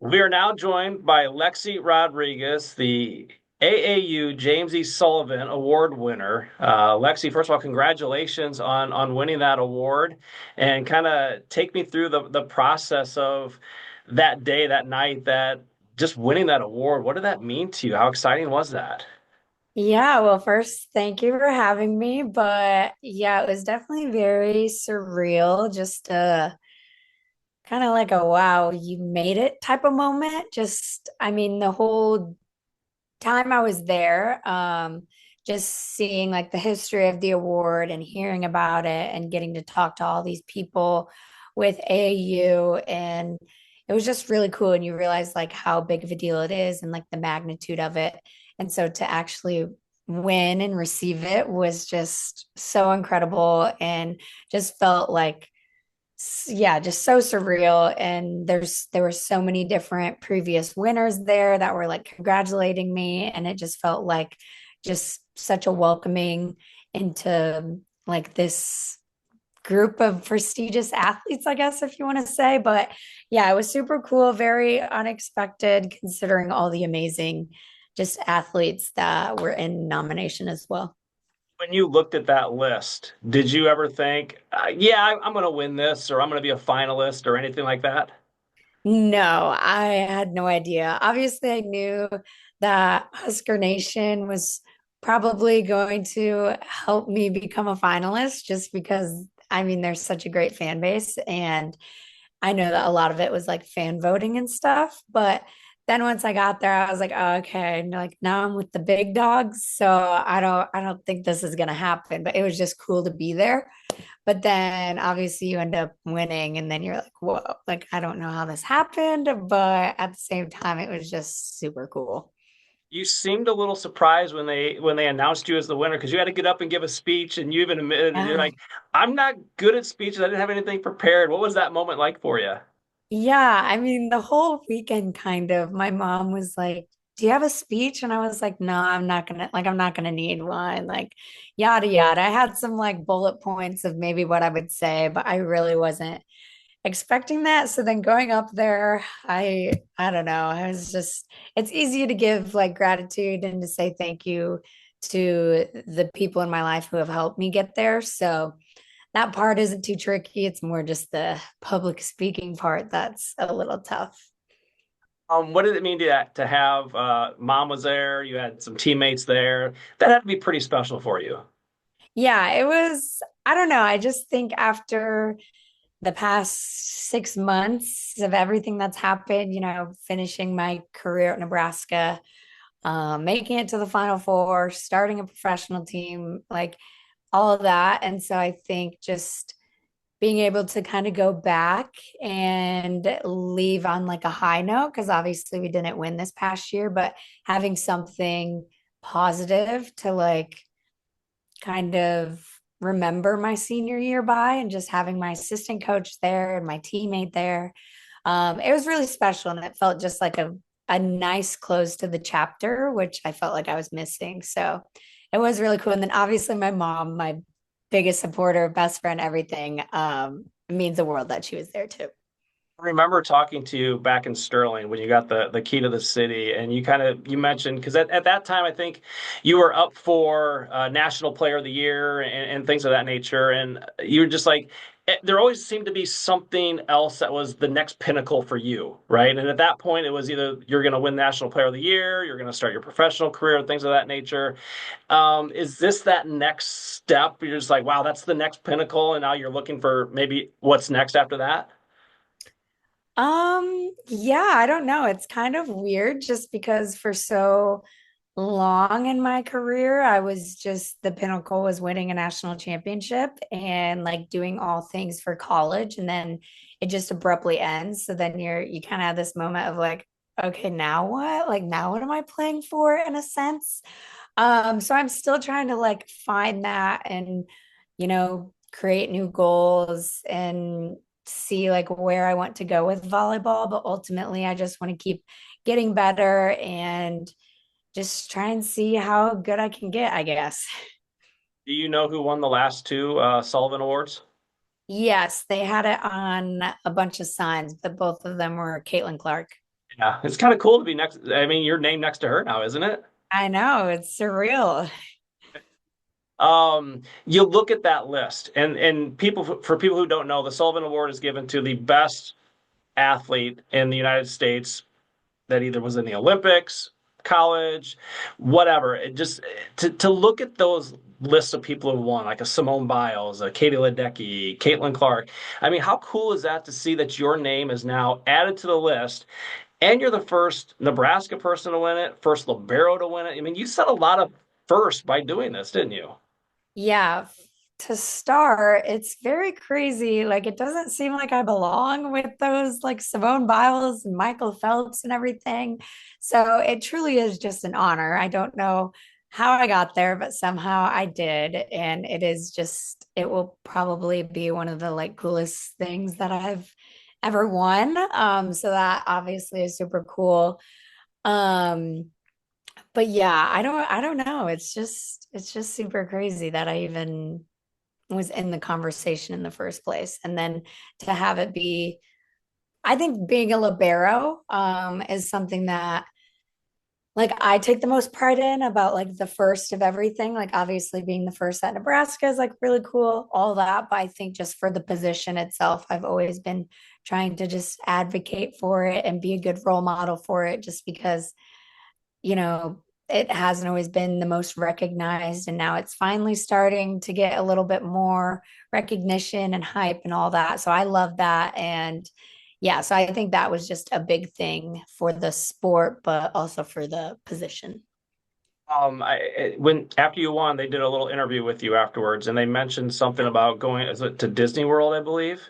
We are now joined by Lexi Rodriguez, the AAU James E. Sullivan Award winner. Lexi, first of all, congratulations on winning that award, and kind of take me through the process of that day, that night, that just winning that award. What did that mean to you? How exciting was that? Yeah, well, first, thank you for having me. But yeah, it was definitely very surreal, just kind of like a wow, you made it type of moment. I mean, the whole time I was there, just seeing like the history of the award and hearing about it and getting to talk to all these people with AAU, and it was just really cool. And you realize like how big of a deal it is and like the magnitude of it. And so to actually win and receive it was just so incredible and just felt like yeah, just so surreal. And there were so many different previous winners there that were like congratulating me, and it just felt like just such a welcoming into like this group of prestigious athletes, I guess, if you want to say. But yeah, it was super cool, very unexpected considering all the amazing just athletes that were in nomination as well. When you looked at that list, did you ever think, yeah, I'm going to win this, or I'm going to be a finalist, or anything like that? No, I had no idea. Obviously, I knew that Husker Nation was probably going to help me become a finalist just because, I mean, there's such a great fan base. And I know that a lot of it was like fan voting and stuff. But then once I got there, I was like, oh, okay. And like now I'm with the big dogs. So I don't think this is gonna happen. But it was just cool to be there. But then obviously you end up winning, and then you're like, whoa, like I don't know how this happened, but at the same time, it was just super cool. You seemed a little surprised when they announced you as the winner because you had to get up and give a speech, and you even admitted you're Yeah. like, I'm not good at speeches. I didn't have anything prepared. What was that moment like for you? Yeah, I mean, the whole weekend kind of, my mom was like, "Do you have a speech?" And I was like, "No, I'm not gonna need one." Like, yada yada. I had some like bullet points of maybe what I would say, but I really wasn't expecting that. So then going up there, I don't know. I was just it's easy to give like gratitude and to say thank you to the people in my life who have helped me get there. So that part isn't too tricky. It's more just the public speaking part that's a little tough. What did it mean to have mom was there? You had some teammates there. That had to be pretty special for you. Yeah, it was, I don't know. I just think after the past 6 months of everything that's happened, finishing my career at Nebraska, making it to the Final Four, starting a professional team, like all of that. And so I think just being able to kind of go back and leave on like a high note, because obviously we didn't win this past year, but having something positive to like kind of remember my senior year by, and just having my assistant coach there and my teammate there. It was really special, and it felt just like a nice close to the chapter, which I felt like I was missing. So it was really cool. And then obviously my mom, my biggest supporter, best friend, everything, it means the world that she was there too. I remember talking to you back in Sterling when you got the key to the city, and you mentioned because at that time I think you were up for National Player of the Year and things of that nature, and you were just like there always seemed to be something else that was the next pinnacle for you, right? And at that point, it was either you're going to win National Player of the Year, you're going to start your professional career, things of that nature. Is this that next step? You're just like, wow, that's the next pinnacle, and now you're looking for maybe what's next after that. Yeah, I don't know. It's kind of weird just because for so long in my career, I was just the pinnacle was winning a national championship and like doing all things for college, and then it just abruptly ends. So then you kind of have this moment of like, okay, now what? Like now what am I playing for in a sense? So I'm still trying to like find that and create new goals and see like where I want to go with volleyball, but ultimately I just want to keep getting better and just try and see how good I can get, I guess. Do you know who won the last two Sullivan Awards? Yes, they had it on a bunch of signs, but both of them were Caitlin Clark. Yeah, it's kind of cool to be next. I mean, you're named next to her now, isn't it? I know, it's surreal. You look at that list, and people for people who don't know, the Sullivan Award is given to the best athlete in the United States that either was in the Olympics, college, whatever. It just to look at those lists of people who won, like a Simone Biles, a Katie Ledecky, Caitlin Clark. I mean, how cool is that to see that your name is now added to the list? And you're the first Nebraska person to win it, first libero to win it. I mean, you set a lot of first by doing this, didn't you? Yeah, to start, it's very crazy. Like, it doesn't seem like I belong with those like Simone Biles and Michael Phelps and everything. So it truly is just an honor. I don't know how I got there, but somehow I did. And it is just, it will probably be one of the like coolest things that I've ever won. So that obviously is super cool. Um, but yeah, I don't know. It's just super crazy that I even was in the conversation in the first place. And then to have it be, I think being a libero is something that like I take the most pride in about like the first of everything. Like obviously being the first at Nebraska is like really cool, all that. But I think just for the position itself, I've always been trying to just advocate for it and be a good role model for it just because you know, it hasn't always been the most recognized. And now it's finally starting to get a little bit more recognition and hype and all that. So I love that. And yeah, so I think that was just a big thing for the sport, but also for the position. When after you won, they did a little interview with you afterwards, and they mentioned something about going, is it to Disney World, I believe.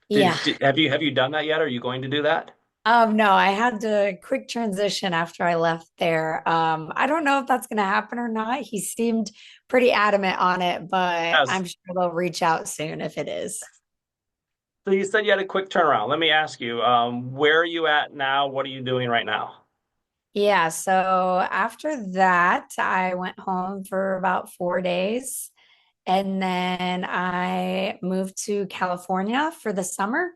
Yeah. Have you done that yet? Are you going to do that? No, I had to quick transition after I left there. I don't know if that's going to happen or not. He seemed pretty adamant on it, but Yes. I'm sure they'll reach out soon if it is. So you said you had a quick turnaround. Let me ask you, where are you at now? What are you doing right now? Yeah, so after that, I went home for about 4 days. And then I moved to California for the summer.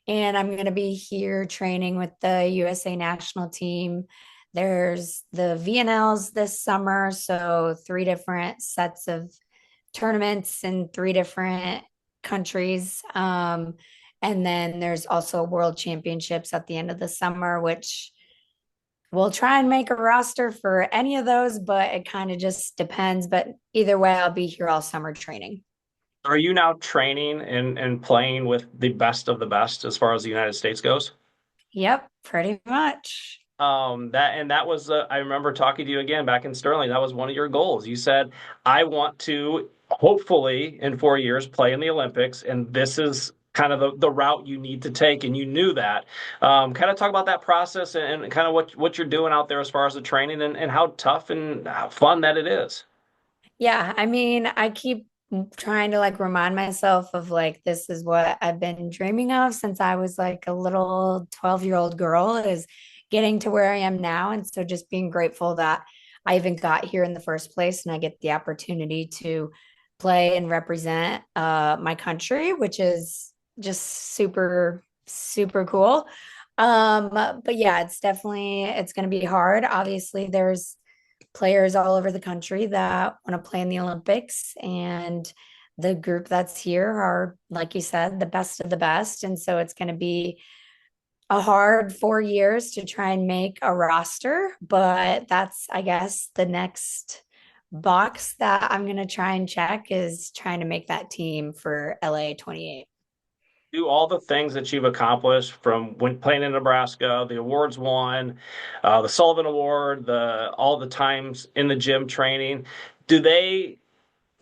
And I'm going to be here training with the USA national team. There's the VNLs this summer. So, three different sets of tournaments in three different countries. And then there's also World Championships at the end of the summer, which we'll try and make a roster for any of those, but it kind of just depends. But either way, I'll be here all summer training. Are you now training and playing with the best of the best as far as the United States goes? Yep, pretty much. That was I remember talking to you again back in Sterling. That was one of your goals. You said, I want to hopefully in 4 years play in the Olympics, and this is kind of the route you need to take, and you knew that. Kind of talk about that process and kind of what you're doing out there as far as the training and how tough and how fun that it is. Yeah, I mean, I keep trying to like remind myself of like this is what I've been dreaming of since I was like a little 12-year-old girl is getting to where I am now. And so just being grateful that I even got here in the first place and I get the opportunity to play and represent my country, which is just super, super cool. But yeah, it's going to be hard. Obviously, there's players all over the country that want to play in the Olympics. And the group that's here are, like you said, the best of the best. And so it's going to be a hard 4 years to try and make a roster. But that's, I guess, the next box that I'm going to try and check is trying to make that team for LA 28. Do all the things that you've accomplished from when playing in Nebraska, the awards won, the Sullivan Award, the all the times in the gym training. Do they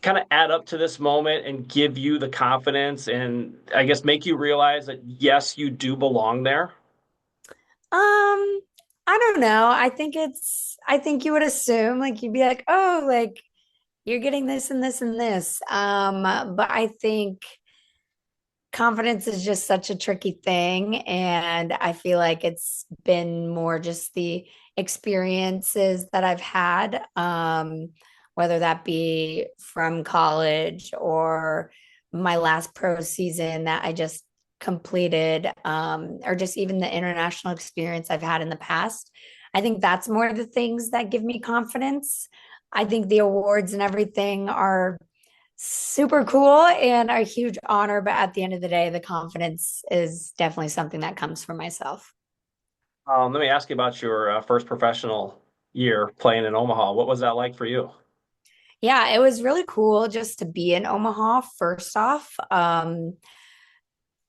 kind of add up to this moment and give you the confidence and I guess make you realize that yes, you do belong there? I don't know. I think you would assume like you'd be like, oh, like you're getting this and this and this. But I think confidence is just such a tricky thing. And I feel like it's been more just the experiences that I've had, whether that be from college or my last pro season that I just completed, or just even the international experience I've had in the past. I think that's more of the things that give me confidence. I think the awards and everything are super cool and a huge honor, but at the end of the day, the confidence is definitely something that comes from myself. Let me ask you about your first professional year playing in Omaha. What was that like for you? Yeah, it was really cool just to be in Omaha first off.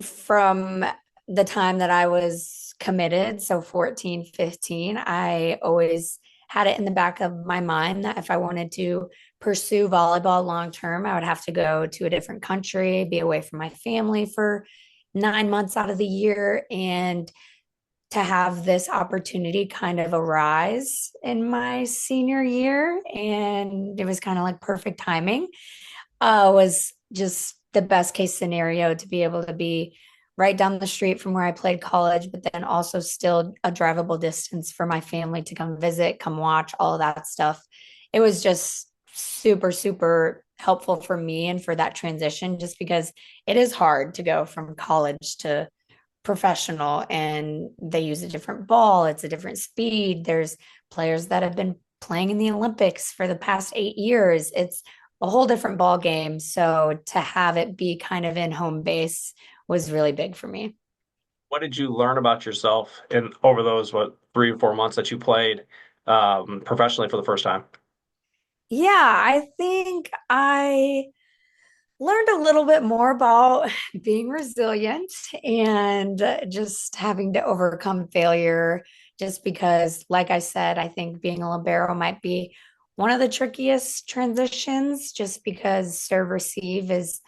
From the time that I was committed, so 14, 15, I always had it in the back of my mind that if I wanted to pursue volleyball long term, I would have to go to a different country, be away from my family for 9 months out of the year. And to have this opportunity kind of arise in my senior year, and it was kind of like perfect timing, was just the best case scenario to be able to be right down the street from where I played college, but then also still a drivable distance for my family to come visit, come watch, all of that stuff. It was just super, super helpful for me and for that transition, just because it is hard to go from college to professional, and they use a different ball, it's a different speed. There's players that have been playing in the Olympics for the past 8 years. It's a whole different ball game. So to have it be kind of in home base was really big for me. What did you learn about yourself in over those 3 or 4 months that you played professionally for the first time? Yeah, I think I learned a little bit more about being resilient and just having to overcome failure. Just because, like I said, I think being a libero might be one of the trickiest transitions, just because serve receive is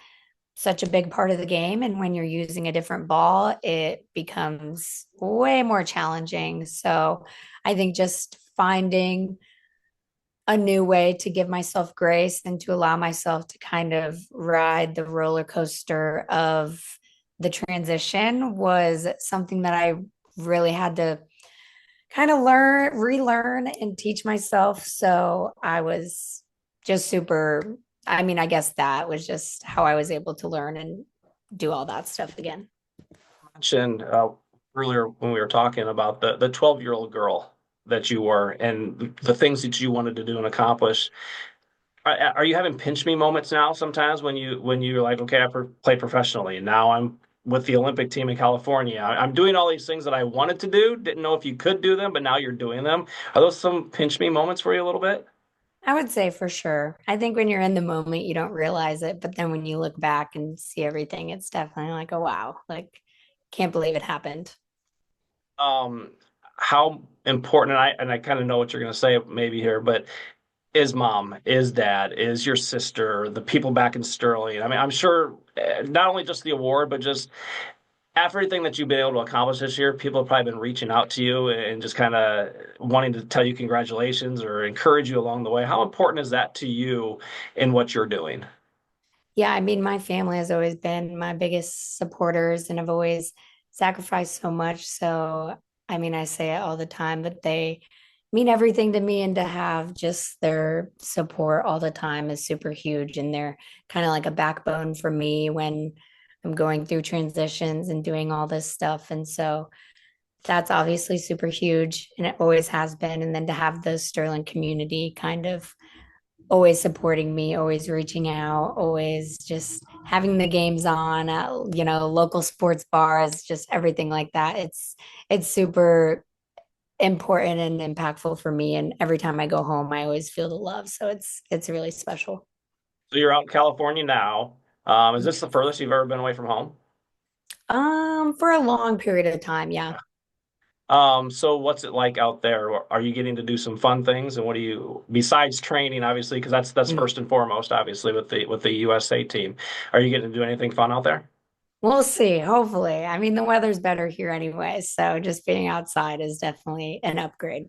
such a big part of the game. And when you're using a different ball, it becomes way more challenging. So I think just finding a new way to give myself grace and to allow myself to kind of ride the roller coaster of the transition was something that I really had to kind of relearn and teach myself. So I was just super, I mean, I guess that was just how I was able to learn and do all that stuff again. Mentioned earlier when we were talking about the 12-year-old girl that you were and the things that you wanted to do and accomplish. Are you having pinch me moments now sometimes when you're like, okay, played professionally and now I'm with the Olympic team in California. I'm doing all these things that I wanted to do, didn't know if you could do them, but now you're doing them. Are those some pinch me moments for you a little bit? I would say for sure. I think when you're in the moment, you don't realize it, but then when you look back and see everything, it's definitely like, oh wow, like can't believe it happened. Um, how important, and I kind of know what you're going to say maybe here, but is mom, is dad, is your sister, the people back in Sterling. I mean, I'm sure not only just the award, but just everything that you've been able to accomplish this year, people have probably been reaching out to you and just kind of wanting to tell you congratulations or encourage you along the way. How important is that to you in what you're doing? Yeah, I mean, my family has always been my biggest supporters and have always sacrificed so much. So, I mean, I say it all the time, but they mean everything to me, and to have just their support all the time is super huge. And they're kind of like a backbone for me when I'm going through transitions and doing all this stuff. And so that's obviously super huge, and it always has been. And then to have the Sterling community kind of always supporting me, always reaching out, always just having the games on at, local sports bars, just everything like that. It's super important and impactful for me. And every time I go home, I always feel the love. So it's really special. So you're out in California now. Is this the furthest you've ever been away from home? For a long period of time, yeah. So what's it like out there? Are you getting to do some fun things? And what do you, besides training, obviously, because that's first and foremost, obviously, with the USA team. Are you getting to do anything fun out there? We'll see, hopefully. I mean, the weather's better here anyway, so just being outside is definitely an upgrade.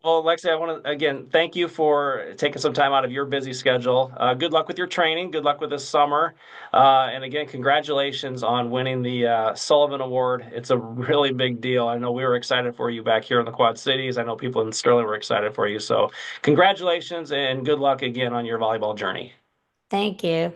Well, Lexi, I want to again thank you for taking some time out of your busy schedule. Good luck with your training. Good luck with this summer. And again, congratulations on winning the Sullivan Award. It's a really big deal. I know we were excited for you back here in the Quad Cities. I know people in Sterling were excited for you. So, congratulations and good luck again on your volleyball journey. Thank you.